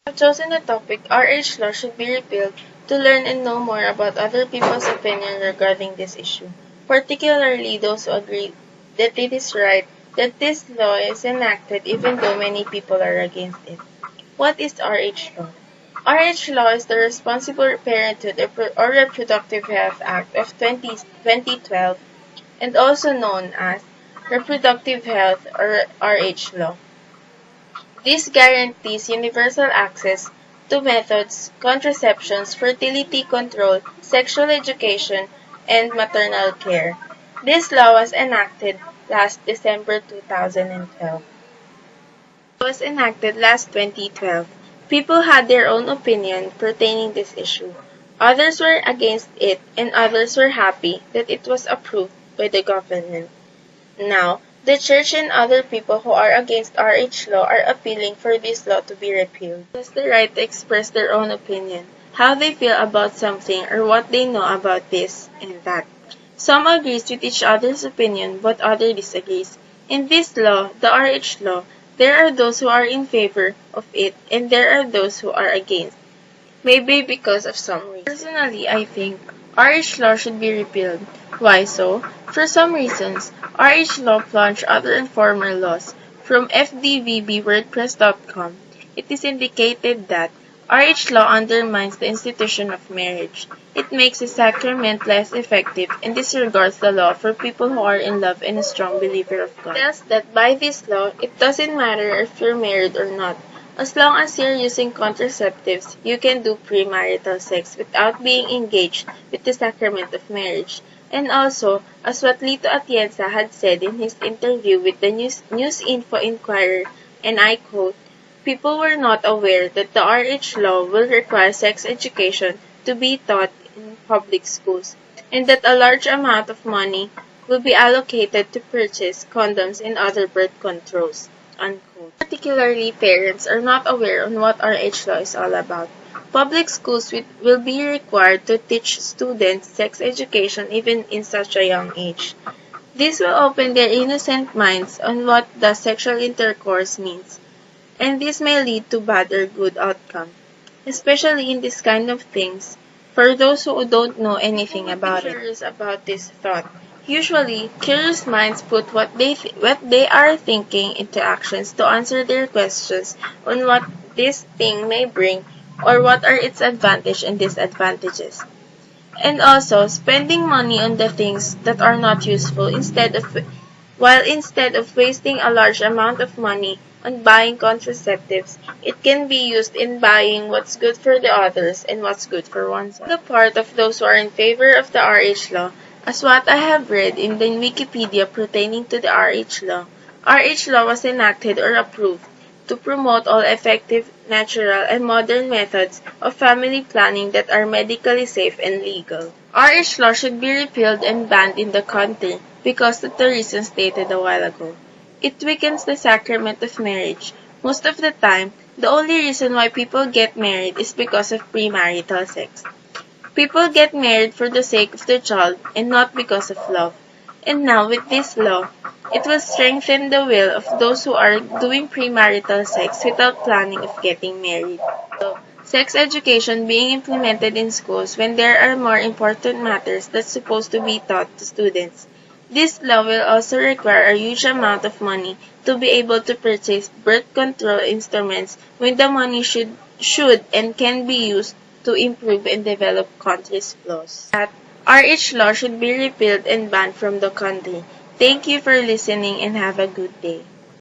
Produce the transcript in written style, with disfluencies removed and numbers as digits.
I've chosen the topic RH law should be repealed to learn and know more about other people's opinion regarding this issue, particularly those who agree that it is right that this law is enacted even though many people are against it. What is RH law? RH law is the Responsible Parenthood or Reproductive Health Act of 2012 and also known as Reproductive Health or RH law. This guarantees universal access to methods, contraceptions, fertility control, sexual education, and maternal care. This law was enacted last December 2012. It was enacted last 2012. People had their own opinion pertaining this issue. Others were against it and others were happy that it was approved by the government. Now, the church and other people who are against RH law are appealing for this law to be repealed. Has the right to express their own opinion, how they feel about something or what they know about this and that. Some agrees with each other's opinion but others disagrees. In this law, the RH law, there are those who are in favor of it and there are those who are against. Maybe because of some reason. Personally, I think RH law should be repealed. Why so? For some reasons, RH law plunged other and former laws. From FDVB.wordpress.com, it is indicated that RH law undermines the institution of marriage. It makes the sacrament less effective and disregards the law for people who are in love and a strong believer of God. It tells that by this law, it doesn't matter if you're married or not. As long as you're using contraceptives, you can do premarital sex without being engaged with the sacrament of marriage. And also, as what Lito Atienza had said in his interview with the News Info Inquirer, and I quote, people were not aware that the RH law will require sex education to be taught in public schools, and that a large amount of money will be allocated to purchase condoms and other birth controls. Unquote. Particularly, parents are not aware on what RH law is all about. Public schools will be required to teach students sex education even in such a young age. This will open their innocent minds on what the sexual intercourse means, and this may lead to bad or good outcome, especially in this kind of things, for those who don't know anything about it. Curious about this thought. Usually, curious minds put what they are thinking into actions to answer their questions on what this thing may bring or what are its advantages and disadvantages. And also, spending money on the things that are not useful instead of wasting a large amount of money on buying contraceptives, it can be used in buying what's good for the others and what's good for oneself. The part of those who are in favor of the RH law, as what I have read in the Wikipedia pertaining to the RH law was enacted or approved to promote all effective, natural, and modern methods of family planning that are medically safe and legal. RH law should be repealed and banned in the country because of the reasons stated a while ago. It weakens the sacrament of marriage. Most of the time, the only reason why people get married is because of premarital sex. People get married for the sake of their child and not because of love. And now with this law, it will strengthen the will of those who are doing premarital sex without planning of getting married. So, sex education being implemented in schools when there are more important matters that's supposed to be taught to students. This law will also require a huge amount of money to be able to purchase birth control instruments when the money should and can be used to improve and develop countries' laws. That RH law should be repealed and banned from the country. Thank you for listening and have a good day.